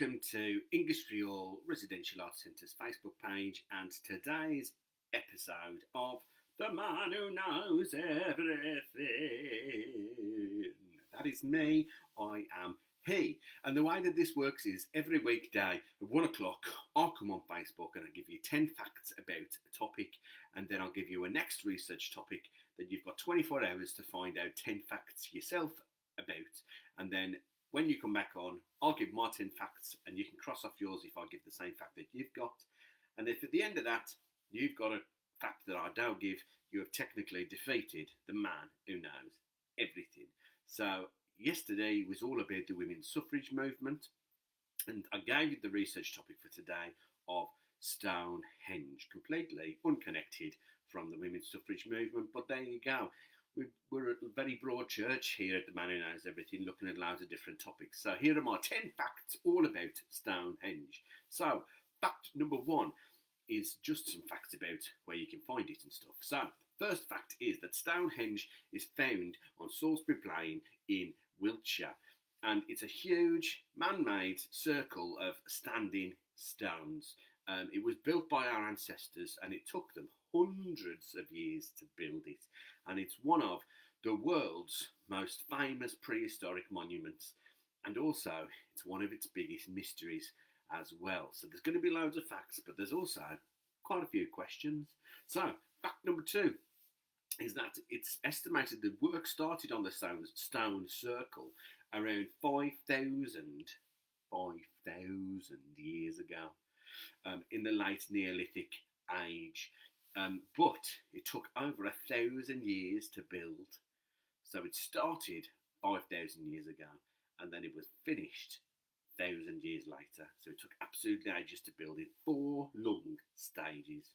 Welcome to English for All Residential Arts Centre's Facebook page and today's episode of The Man Who Knows Everything. That is me, I am he. And the way that this works is every weekday at 1 o'clock I'll come on Facebook and I'll give you 10 facts about a topic, and then I'll give you a next research topic that you've got 24 hours to find out 10 facts yourself about, and then when you come back on, I'll give my 10 facts and you can cross off yours if I give the same fact that you've got. And if at the end of that you've got a fact that I don't give, you have technically defeated the man who knows everything. So yesterday was all about the women's suffrage movement, and I gave you the research topic for today of Stonehenge, completely unconnected from the women's suffrage movement, but there you go. We're a very broad church here at the Man Who Knows Everything, looking at loads of different topics. So here are my 10 facts all about Stonehenge. So fact number 1 is just some facts about where you can find it and stuff. So first fact is that Stonehenge is found on Salisbury Plain in Wiltshire, and it's a huge man-made circle of standing stones. It was built by our ancestors and it took them hundreds of years to build it, and it's one of the world's most famous prehistoric monuments, and also it's one of its biggest mysteries as well. So there's going to be loads of facts, but there's also quite a few questions. So fact number 2 is that it's estimated the work started on the stone circle around 5,000 years ago, in the late Neolithic age. But it took over 1,000 years to build. So it started 5,000 years ago and then it was finished 1,000 years later. So it took absolutely ages to build in 4 long stages.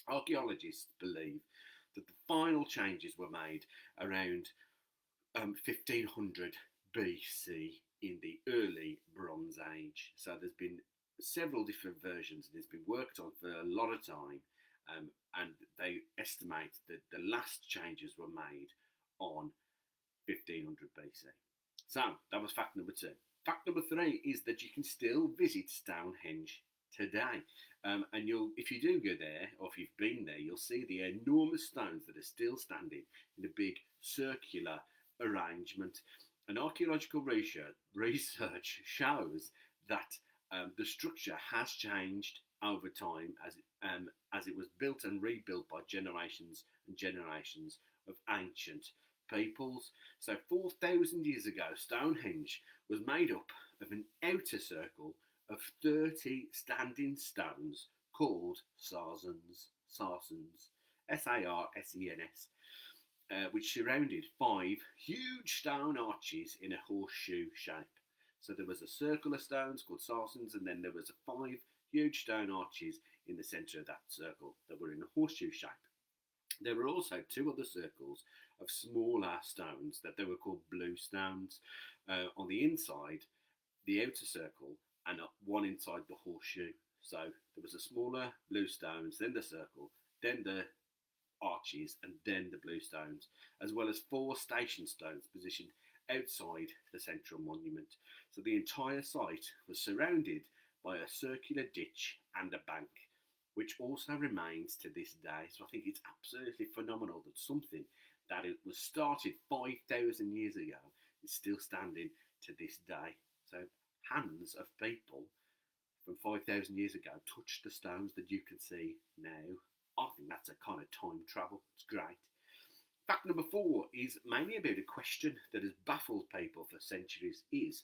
Archaeologists believe that the final changes were made around 1500 BC in the early Bronze Age. So there's been several different versions and it's been worked on for a lot of time. And they estimate that the last changes were made on 1500 BC. So that was fact number 2. Fact number 3 is that you can still visit Stonehenge today. And if you do go there, or if you've been there, you'll see the enormous stones that are still standing in a big circular arrangement. And archaeological research shows that the structure has changed over time as it was built and rebuilt by generations and generations of ancient peoples. So 4,000 years ago, Stonehenge was made up of an outer circle of 30 standing stones called sarsens, S-A-R-S-E-N-S, which surrounded 5 huge stone arches in a horseshoe shape. So there was a circle of stones called sarsens, and then there was 5 huge stone arches in the centre of that circle that were in a horseshoe shape. There were also 2 other circles of smaller stones that they were called blue stones on the inside, the outer circle, and one inside the horseshoe. So there was a smaller blue stones, then the circle, then the arches, and then the blue stones, as well as 4 station stones positioned outside the central monument. So the entire site was surrounded by a circular ditch and a bank, which also remains to this day. So I think it's absolutely phenomenal that something that it was started 5,000 years ago is still standing to this day. So hands of people from 5,000 years ago touched the stones that you can see now. I think that's a kind of time travel. It's great. Fact number 4 is mainly about a question that has baffled people for centuries: is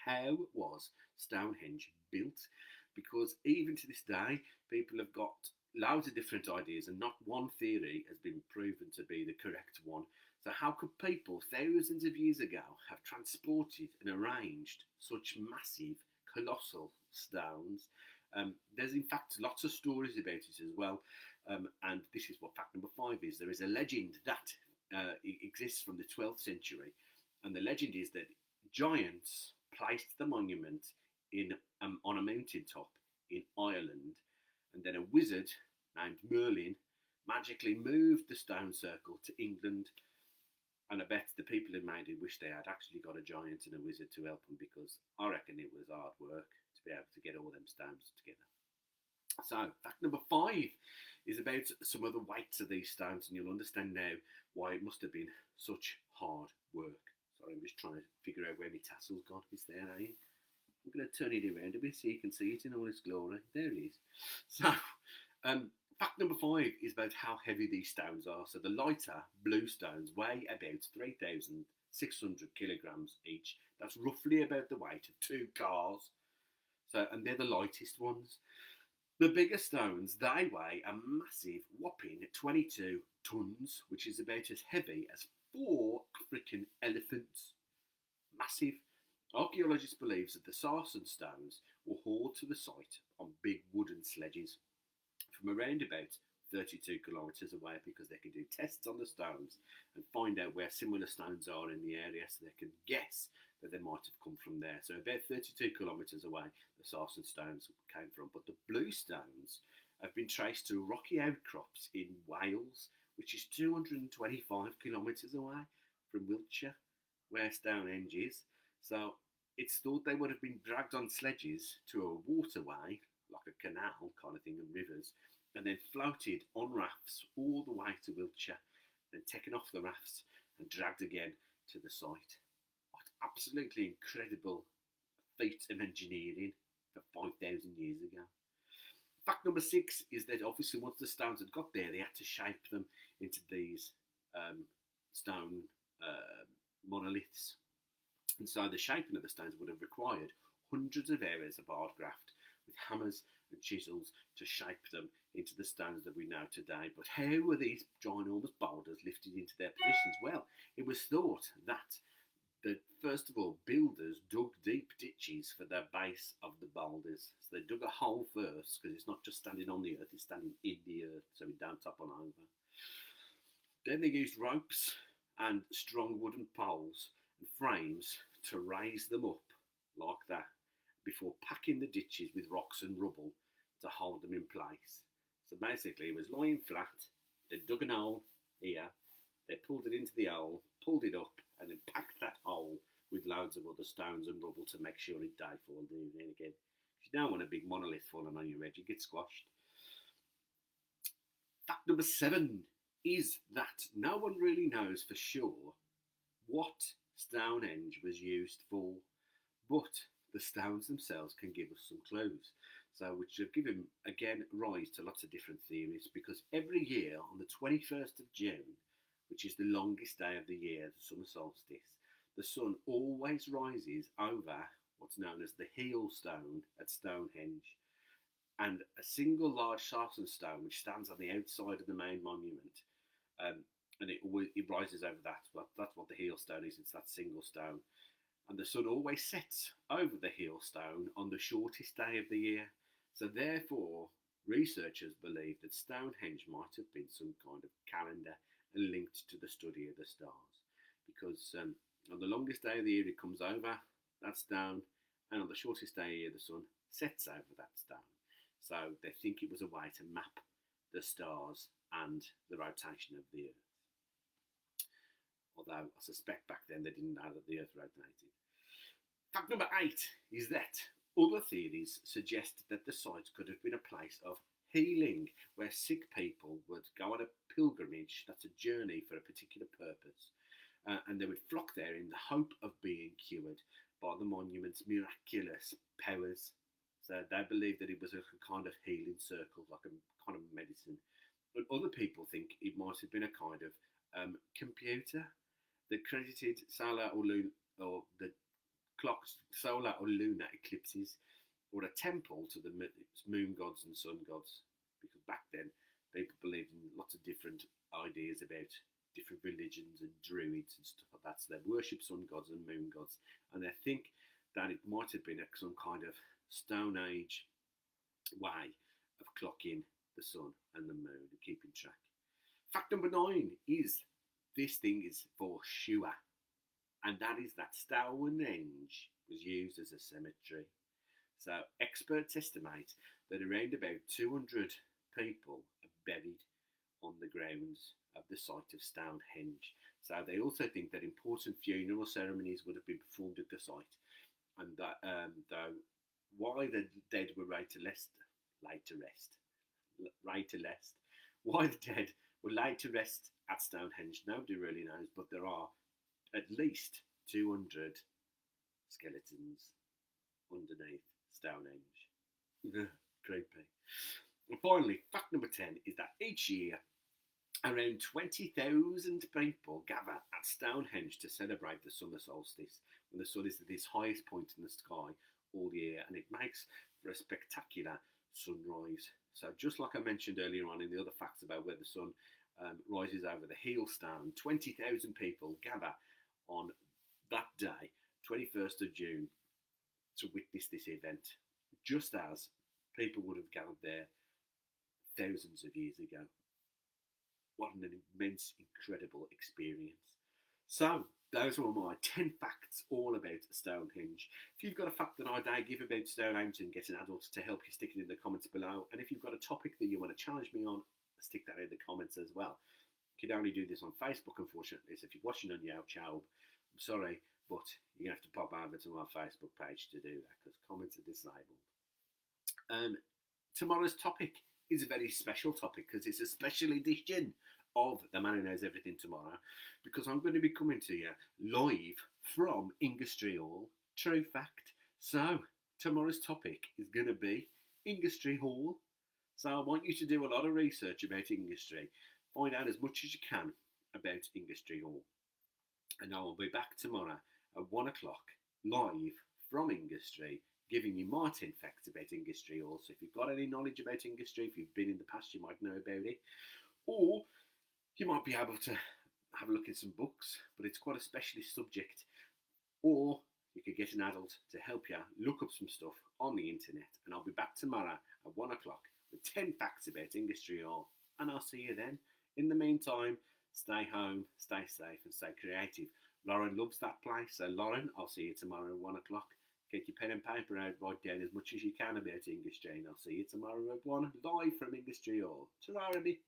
how was Stonehenge built? Because even to this day, people have got loads of different ideas and not one theory has been proven to be the correct one. So how could people thousands of years ago have transported and arranged such massive, colossal stones? There's in fact lots of stories about it as well, and this is what fact number 5 is. There is a legend that exists from the 12th century, and the legend is that giants placed the monument on a mountain top in Ireland, and then a wizard named Merlin magically moved the stone circle to England And I bet the people who made it wish they had actually got a giant and a wizard to help them, because I reckon it was hard work to be able to get all them stones together. So, fact number 5 is about some of the weights of these stones, and you'll understand now why it must have been such hard work. Sorry, I'm just trying to figure out where my tassel's gone. It's there, eh? I'm going to turn it around a bit so you can see it in all its glory. There it is. So, fact number 5 is about how heavy these stones are. So, the lighter blue stones weigh about 3,600 kilograms each. That's roughly about the weight of 2 cars. So, and they're the lightest ones. The bigger stones, they weigh a massive whopping 22 tons, which is about as heavy as 4 African elephants. Massive. Archaeologists believe that the sarsen stones were hauled to the site on big wooden sledges from around about 32 kilometres away, because they can do tests on the stones and find out where similar stones are in the area, so they can guess that they might have come from there. So about 32 kilometres away, the sarsen stones came from. But the blue stones have been traced to rocky outcrops in Wales, which is 225 kilometres away from Wiltshire, where Stonehenge is. So it's thought they would have been dragged on sledges to a waterway, like a canal kind of thing, and rivers, and then floated on rafts all the way to Wiltshire, then taken off the rafts and dragged again to the site. What absolutely incredible feat of engineering for 5,000 years ago. Fact number 6 is that obviously once the stones had got there, they had to shape them into these stone monoliths. And so the shaping of the stones would have required hundreds of hours of hard graft with hammers and chisels to shape them into the stones that we know today. But how were these ginormous boulders lifted into their positions? Well, it was thought that first of all, builders dug deep ditches for the base of the boulders. So they dug a hole first, because it's not just standing on the earth, it's standing in the earth, so it don't topple over. Then they used ropes and strong wooden poles and frames to raise them up like that, before packing the ditches with rocks and rubble to hold them in place. So basically it was lying flat, they dug an hole here, they pulled it into the hole, pulled it up, and then packed that hole with loads of other stones and rubble to make sure it don't fall down again. If you don't want a big monolith falling on your head, you get squashed. Fact number 7 is that no one really knows for sure what Stonehenge was used for, but the stones themselves can give us some clues. So, which have given, again, rise to lots of different theories, because every year on the 21st of June, which is the longest day of the year, the summer solstice, the sun always rises over what's known as the heel stone at Stonehenge, and a single large sarsen stone which stands on the outside of the main monument, and it rises over that. That's what the heel stone is. It's that single stone, and the sun always sets over the heel stone on the shortest day of the year. So therefore, researchers believe that Stonehenge might have been some kind of calendar linked to the study of the stars, because on the longest day of the year it comes over that stone, and on the shortest day of the year the sun sets over that stone. So they think it was a way to map the stars and the rotation of the Earth. Although I suspect back then they didn't know that the Earth rotated. Fact number 8 is that other theories suggest that the site could have been a place of healing, where sick people would go on a pilgrimage, that's a journey for a particular purpose, and they would flock there in the hope of being cured by the monument's miraculous powers. So they believe that it was a kind of healing circle, like a kind of medicine. But other people think it might have been a kind of computer that credited solar or the clock's solar or lunar eclipses, or a temple to the moon gods and sun gods, because back then people believed in lots of different ideas about different religions and druids and stuff like that. So they worship sun gods and moon gods, and they think that it might have been some kind of Stone Age way of clocking the sun and the moon and keeping track. Fact number 9 is this thing is for sure, and that is that Stonehenge was used as a cemetery. So experts estimate that around about 200 people are buried on the grounds of the site of Stonehenge. So they also think that important funeral ceremonies would have been performed at the site, and that though why the dead were laid to rest, why the dead were laid to rest at Stonehenge, nobody really knows. But there are at least 200 skeletons underneath Stonehenge. Creepy. And finally, fact number 10 is that each year around 20,000 people gather at Stonehenge to celebrate the summer solstice, when the sun is at its highest point in the sky all year, and it makes for a spectacular sunrise. So, just like I mentioned earlier on in the other facts about where the sun rises over the heel stone, 20,000 people gather on that day, 21st of June, to witness this event, just as people would have gathered there thousands of years ago. What an immense, incredible experience. So, those were my 10 facts all about Stonehenge. If you've got a fact that I give about Stonehenge, and get an adult to help you, stick it in the comments below. And if you've got a topic that you want to challenge me on, stick that in the comments as well. You can only do this on Facebook, unfortunately. So if you're watching on YouTube, I'm sorry, but you're going to have to pop over to my Facebook page to do that, because comments are disabled. Tomorrow's topic is a very special topic, because it's a special edition of The Man Who Knows Everything Tomorrow, because I'm going to be coming to you live from Ingestry Hall. True fact. So tomorrow's topic is going to be Ingestry Hall. So I want you to do a lot of research about Ingestry, find out as much as you can about Ingestry Hall, and I will be back tomorrow at 1 o'clock live from Ingestry, giving you my 10 facts about Ingestry Hall. So if you've got any knowledge about Ingestry, if you've been in the past, you might know about it, or you might be able to have a look at some books, but it's quite a specialist subject. Or you could get an adult to help you look up some stuff on the internet. And I'll be back tomorrow at 1 o'clock with 10 facts about Ingestry Hall, and I'll see you then. In the meantime, stay home, stay safe, and stay creative. Lauren loves that place, so Lauren, I'll see you tomorrow at 1 o'clock. Get your pen and paper out, write down as much as you can about Ingestry, and I'll see you tomorrow at 1 live from Ingestry Hall. Ta-ra, everybody.